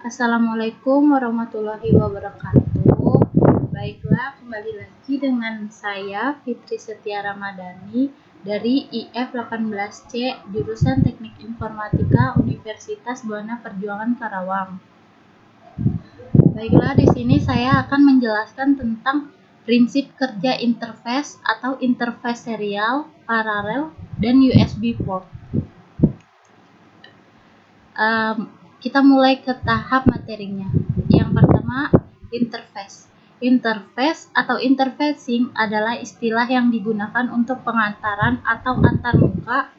Assalamualaikum warahmatullahi wabarakatuh. Baiklah, kembali lagi dengan saya Fitri Setia Ramadhani dari IF 18C jurusan Teknik Informatika Universitas Buana Perjuangan Karawang. Baiklah, di sini saya akan menjelaskan tentang prinsip kerja interface atau interface serial, paralel, dan USB port. Kita mulai ke tahap materinya. Yang pertama, interface. Interface atau interfacing adalah istilah yang digunakan untuk pengantaran atau antarmuka.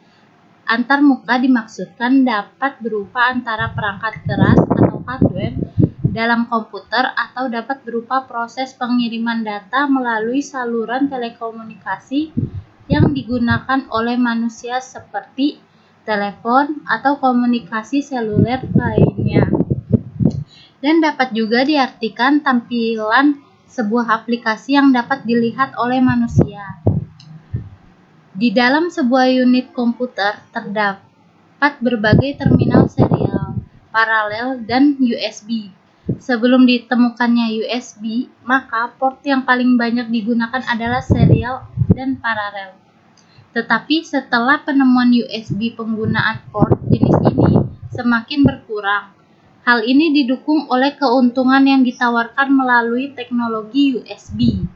Antarmuka dimaksudkan dapat berupa antara perangkat keras atau hardware dalam komputer atau dapat berupa proses pengiriman data melalui saluran telekomunikasi yang digunakan oleh manusia seperti telepon atau komunikasi seluler lainnya. Dan dapat juga diartikan tampilan sebuah aplikasi yang dapat dilihat oleh manusia. Di dalam sebuah unit komputer terdapat berbagai terminal serial, paralel, dan USB. Sebelum ditemukannya USB, maka port yang paling banyak digunakan adalah serial dan paralel. Tetapi setelah penemuan USB, penggunaan port jenis ini semakin berkurang. Hal ini didukung oleh keuntungan yang ditawarkan melalui teknologi USB.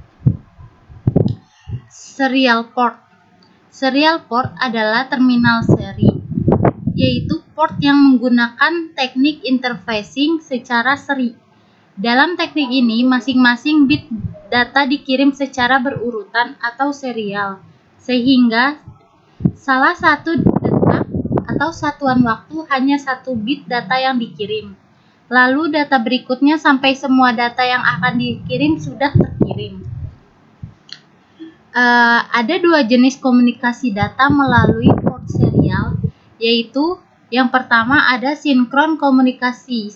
Serial port. Serial port adalah terminal seri, yaitu port yang menggunakan teknik interfacing secara seri. Dalam teknik ini, masing-masing bit data dikirim secara berurutan atau serial, sehingga salah satu detak atau satuan waktu hanya satu bit data yang dikirim. Lalu data berikutnya sampai semua data yang akan dikirim sudah terkirim. Ada dua jenis komunikasi data melalui port serial, yaitu yang pertama ada sinkron komunikasi.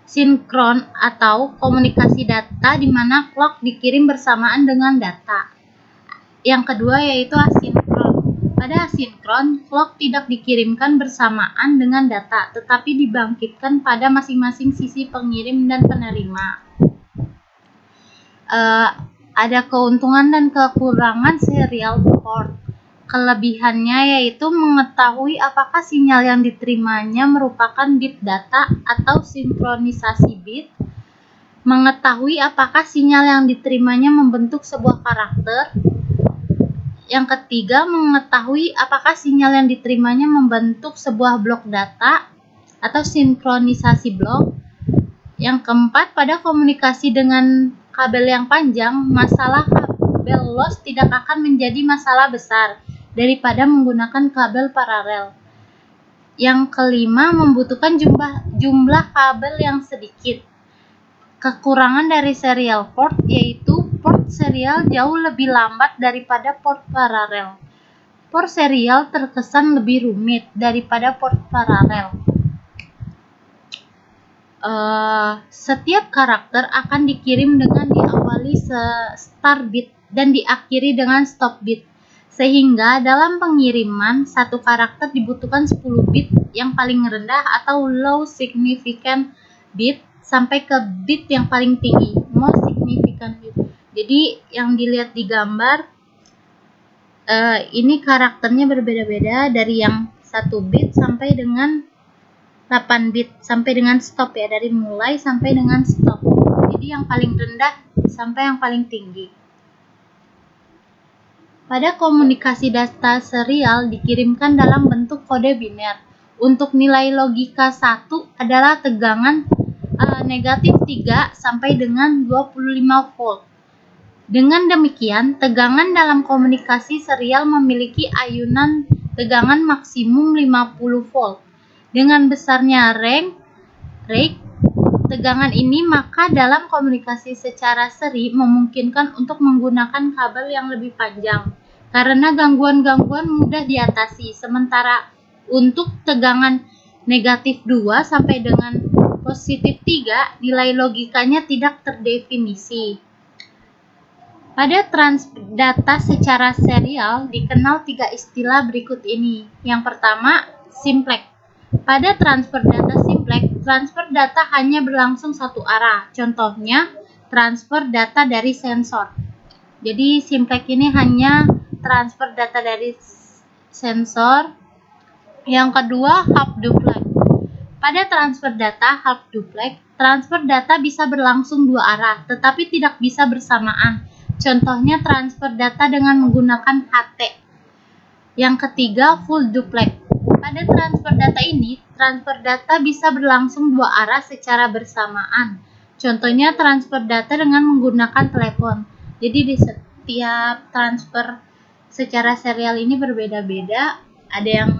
Sinkron atau komunikasi data di mana clock dikirim bersamaan dengan data. Yang kedua yaitu asinkron. Pada asinkron, clock tidak dikirimkan bersamaan dengan data, tetapi dibangkitkan pada masing-masing sisi pengirim dan penerima. Ada keuntungan dan kekurangan serial port. Kelebihannya yaitu mengetahui apakah sinyal yang diterimanya merupakan bit data atau sinkronisasi bit, mengetahui apakah sinyal yang diterimanya membentuk sebuah karakter. Yang ketiga, mengetahui apakah sinyal yang diterimanya membentuk sebuah blok data atau sinkronisasi blok. Yang keempat, pada komunikasi dengan kabel yang panjang, masalah kabel loss tidak akan menjadi masalah besar daripada menggunakan kabel paralel. Yang kelima, membutuhkan jumlah kabel yang sedikit. Kekurangan dari serial port yaitu port serial jauh lebih lambat daripada port paralel. Port serial terkesan lebih rumit daripada port paralel. Setiap karakter akan dikirim dengan diawali start bit dan diakhiri dengan stop bit, sehingga dalam pengiriman satu karakter dibutuhkan 10 bit yang paling rendah atau low significant bit sampai ke bit yang paling tinggi, most significant bit. Jadi yang dilihat di gambar ini karakternya berbeda-beda dari yang 1 bit sampai dengan 8 bit sampai dengan stop ya, dari mulai sampai dengan stop. Jadi yang paling rendah sampai yang paling tinggi. Pada komunikasi data serial dikirimkan dalam bentuk kode biner. Untuk nilai logika 1 adalah tegangan negatif 3 sampai dengan 25 volt. Dengan demikian, tegangan dalam komunikasi serial memiliki ayunan tegangan maksimum 50 volt. Dengan besarnya range tegangan ini, maka dalam komunikasi secara seri memungkinkan untuk menggunakan kabel yang lebih panjang karena gangguan-gangguan mudah diatasi. Sementara untuk tegangan negatif 2 sampai dengan positif 3, nilai logikanya tidak terdefinisi. Pada transfer data secara serial dikenal 3 istilah berikut ini. Yang pertama, simplex. Pada transfer data simplex, transfer data hanya berlangsung satu arah. Contohnya, transfer data dari sensor. Jadi, simplex ini hanya transfer data dari sensor. Yang kedua, half duplex. Pada transfer data half duplex, transfer data bisa berlangsung dua arah, tetapi tidak bisa bersamaan. Contohnya transfer data dengan menggunakan HT. Yang ketiga, full duplex. Pada transfer data ini, transfer data bisa berlangsung dua arah secara bersamaan. Contohnya transfer data dengan menggunakan telepon. Jadi di setiap transfer secara serial ini berbeda-beda. Ada yang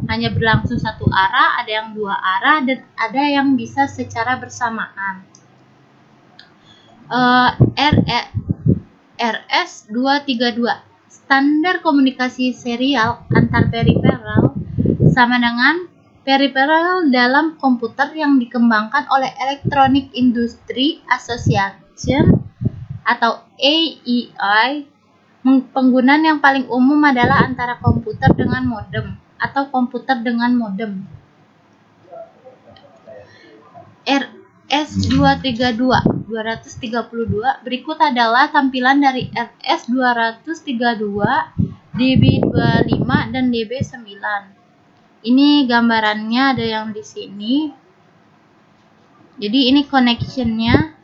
hanya berlangsung satu arah, ada yang dua arah, dan ada yang bisa secara bersamaan. RS232 standar komunikasi serial antar periferal sama dengan periferal dalam komputer yang dikembangkan oleh Electronic Industry Association atau AEI. Penggunaan yang paling umum adalah antara komputer dengan modem atau komputer dengan modem. RS232 berikut adalah tampilan dari RS232 DB25 dan DB9. Ini gambarannya ada yang di sini. Jadi ini connectionnya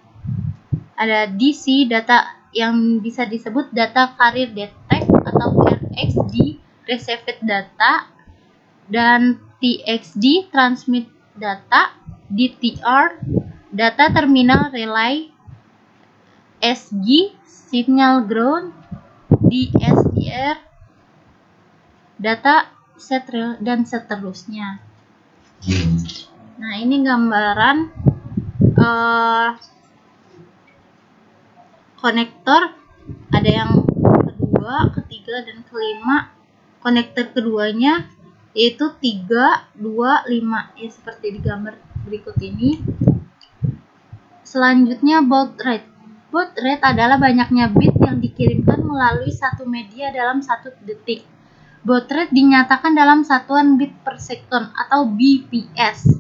ada DC data yang bisa disebut data carrier detect atau RxD received data, dan TXD transmit data, DTR data terminal relay, SG signal ground, DSR data set dan seterusnya. Nah, ini gambaran konektor, ada yang kedua, ketiga, dan kelima. Konektor keduanya yaitu 3, 2, 5 ya, seperti di gambar berikut ini. Selanjutnya baud rate. Baud rate adalah banyaknya bit yang dikirimkan melalui satu media dalam 1 detik. Baud rate dinyatakan dalam satuan bit per second atau BPS.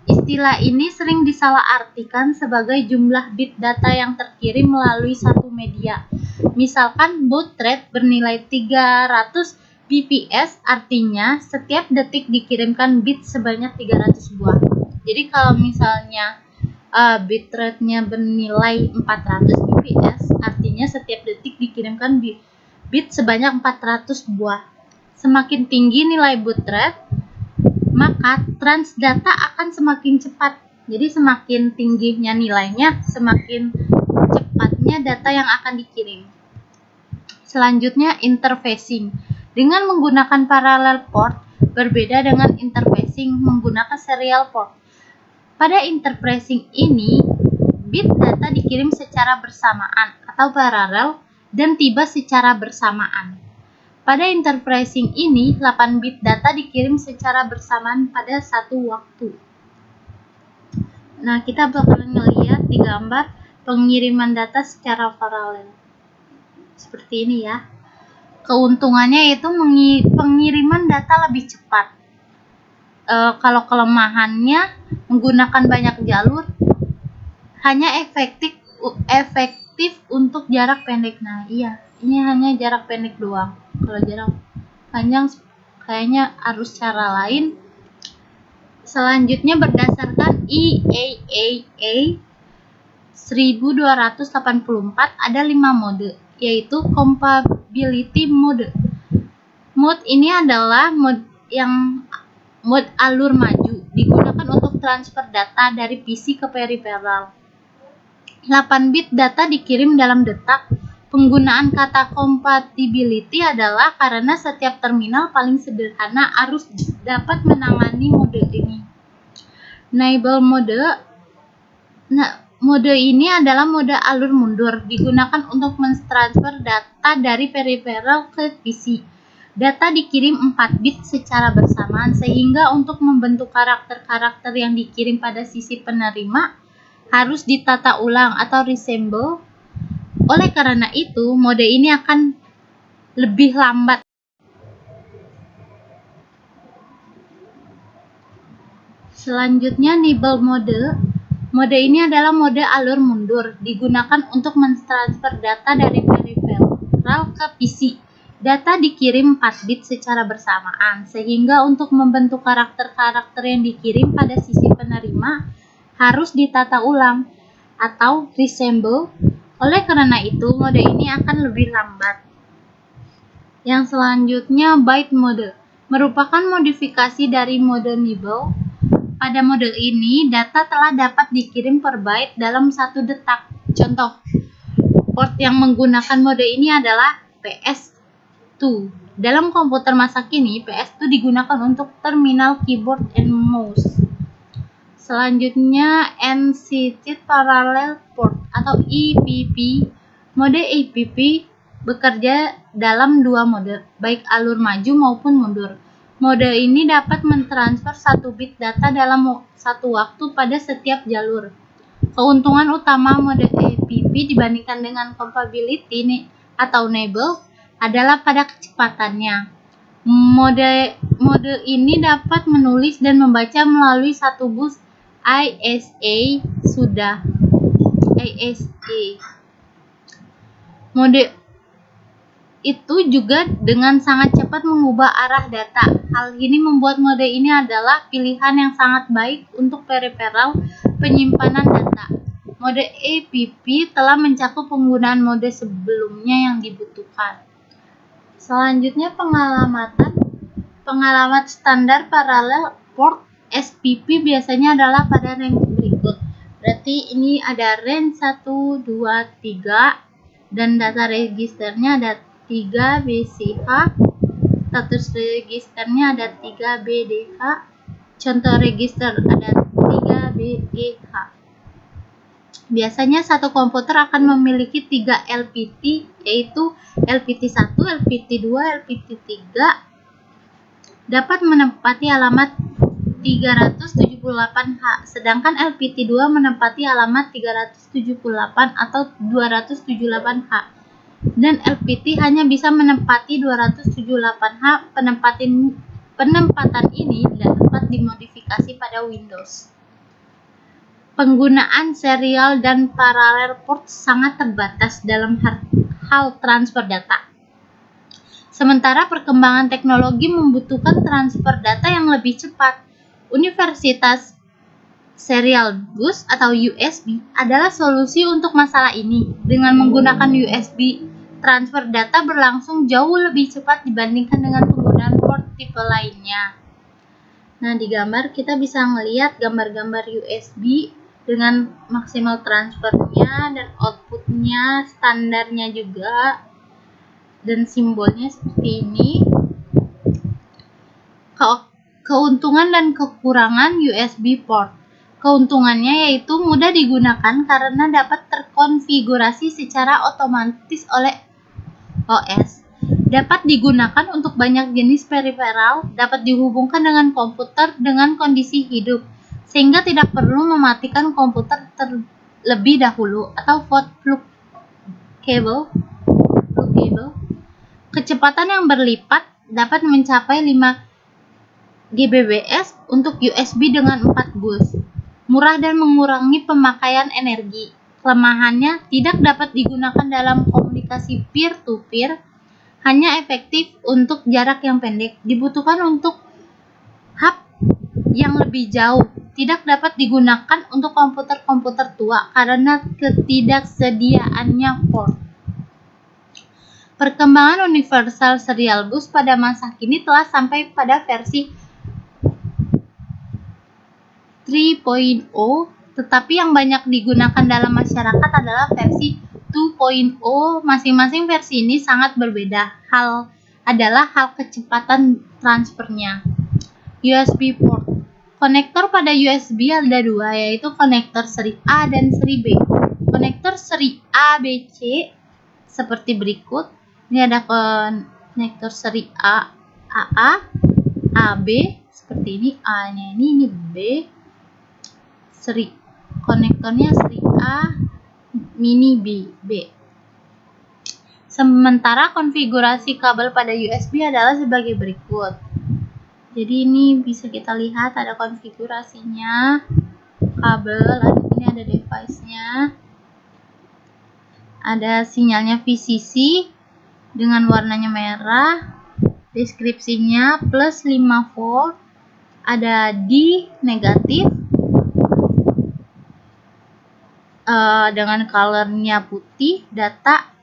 Istilah ini sering disalahartikan sebagai jumlah bit data yang terkirim melalui satu media. Misalkan baud rate bernilai 300 bps, artinya setiap detik dikirimkan bit sebanyak 300 buah. Jadi kalau misalnya bit rate-nya bernilai 400 bps, artinya setiap detik dikirimkan bit sebanyak 400 buah. Semakin tinggi nilai baud rate, maka transdata akan semakin cepat. Jadi semakin tingginya nilainya, semakin cepatnya data yang akan dikirim. Selanjutnya interfacing. Dengan menggunakan parallel port, berbeda dengan interfacing menggunakan serial port. Pada interfacing ini, bit data dikirim secara bersamaan atau paralel dan tiba secara bersamaan. Pada interfacing ini, 8 bit data dikirim secara bersamaan pada satu waktu. Nah, kita bakalan melihat di gambar pengiriman data secara paralel. Seperti ini ya. Keuntungannya yaitu pengiriman data lebih cepat. Kalau kelemahannya menggunakan banyak jalur, hanya efektif untuk jarak pendek. Nah, iya, ini hanya jarak pendek doang. Kalau jarak panjang kayaknya harus cara lain. Selanjutnya berdasarkan IAAA 1284 ada 5 mode, yaitu compatibility mode. Mode ini adalah mode alur maju, digunakan untuk transfer data dari PC ke periferal. 8 bit data dikirim dalam detak. Penggunaan kata compatibility adalah karena setiap terminal paling sederhana harus dapat menangani mode ini. Enable mode. Nah, mode ini adalah mode alur mundur, digunakan untuk mentransfer data dari periferal ke PC. Data dikirim 4 bit secara bersamaan, sehingga untuk membentuk karakter-karakter yang dikirim pada sisi penerima harus ditata ulang atau reassemble. Oleh karena itu, mode ini akan lebih lambat. Selanjutnya nibble mode. Mode ini adalah mode alur mundur, digunakan untuk mentransfer data dari peripheral ke PC. Data dikirim 4 bit secara bersamaan, sehingga untuk membentuk karakter-karakter yang dikirim pada sisi penerima harus ditata ulang atau reassemble. Oleh karena itu, mode ini akan lebih lambat. Yang selanjutnya byte mode, merupakan modifikasi dari mode nibble. Pada mode ini, data telah dapat dikirim per byte dalam 1 detak. Contoh, port yang menggunakan mode ini adalah PS2. Dalam komputer masa kini, PS2 digunakan untuk terminal keyboard and mouse. Selanjutnya, Encrypted Parallel Port atau EPP. Mode EPP bekerja dalam 2 mode, baik alur maju maupun mundur. Mode ini dapat mentransfer 1 bit data dalam 1 waktu pada setiap jalur. Keuntungan utama mode EPP dibandingkan dengan compatibility atau nibble adalah pada kecepatannya. Mode ini dapat menulis dan membaca melalui 1 bus ISA sudah. Mode itu juga dengan sangat cepat mengubah arah data. Hal ini membuat mode ini adalah pilihan yang sangat baik untuk peripheral penyimpanan data. Mode EPP telah mencakup penggunaan mode sebelumnya yang dibutuhkan. Selanjutnya pengalaman standar parallel port SPP biasanya adalah pada range berikut. Berarti ini ada range 1, 2, 3 dan data registernya ada 3 BCH, status registernya ada 3 BDH, contoh register ada 3 BEH. Biasanya satu komputer akan memiliki 3 LPT, yaitu LPT1, LPT2, LPT3 dapat menempati alamat 378H, sedangkan LPT2 menempati alamat 378 atau 278H. Dan LPT hanya bisa menempati 278H. Penempatan ini dapat dimodifikasi pada Windows. Penggunaan serial dan paralel port sangat terbatas dalam hal transfer data. Sementara perkembangan teknologi membutuhkan transfer data yang lebih cepat. Universal Serial Bus atau USB adalah solusi untuk masalah ini. Dengan menggunakan USB, transfer data berlangsung jauh lebih cepat dibandingkan dengan penggunaan port tipe lainnya. Nah, di gambar kita bisa melihat gambar-gambar USB dengan maksimal transfernya dan outputnya, standarnya juga, dan simbolnya seperti ini. Keuntungan dan kekurangan USB port. Keuntungannya yaitu mudah digunakan karena dapat terkonfigurasi secara otomatis oleh OS. Dapat digunakan untuk banyak jenis peripheral, dapat dihubungkan dengan komputer dengan kondisi hidup, sehingga tidak perlu mematikan komputer terlebih dahulu atau plug cable. Kecepatan yang berlipat dapat mencapai 5 Gbps untuk USB dengan 4 bus. Murah dan mengurangi pemakaian energi. Kelemahannya tidak dapat digunakan dalam komunikasi peer-to-peer, hanya efektif untuk jarak yang pendek. Dibutuhkan untuk hub yang lebih jauh. Tidak dapat digunakan untuk komputer-komputer tua karena ketidaksediaannya port. Perkembangan Universal Serial Bus pada masa kini telah sampai pada versi 3.0, tetapi yang banyak digunakan dalam masyarakat adalah versi 2.0. Masing-masing versi ini sangat berbeda. Hal kecepatan transfernya. USB port. Konektor pada USB ada 2, yaitu konektor seri A dan seri B. Konektor seri A, B, C seperti berikut. Ini ada konektor seri A, AA, AB seperti ini, A-nya ini B. Konektornya seri A, mini B. Sementara konfigurasi kabel pada USB adalah sebagai berikut. Jadi ini bisa kita lihat ada konfigurasinya, kabel, ini ada device-nya, ada sinyalnya VCC dengan warnanya merah, deskripsinya plus 5 volt, ada D negatif dengan colornya putih, data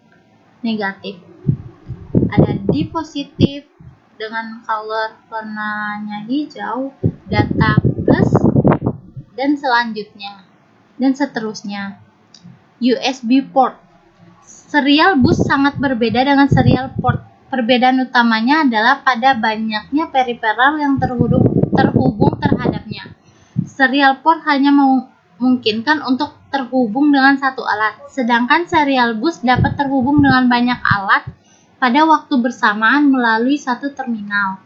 negatif, ada D positif dengan color warnanya hijau, data plus, dan selanjutnya dan seterusnya. USB port, serial bus sangat berbeda dengan serial port. Perbedaan utamanya adalah pada banyaknya periferal yang terhubung terhadapnya. Serial port hanya memungkinkan untuk terhubung dengan satu alat, sedangkan serial bus dapat terhubung dengan banyak alat pada waktu bersamaan melalui satu terminal.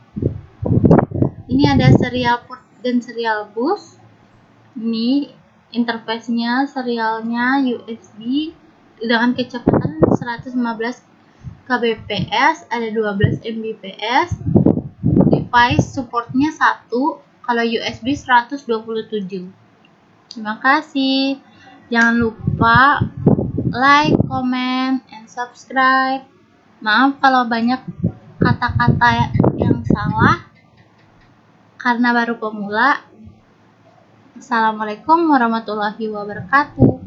Ini ada serial port dan serial bus. Ini interface-nya, serialnya USB dengan kecepatan 115 kbps, ada 12 mbps. Device supportnya 1, kalau USB 127. Terima kasih. Jangan lupa like, comment, and subscribe. Maaf kalau banyak kata-kata yang salah karena baru pemula. Assalamualaikum warahmatullahi wabarakatuh.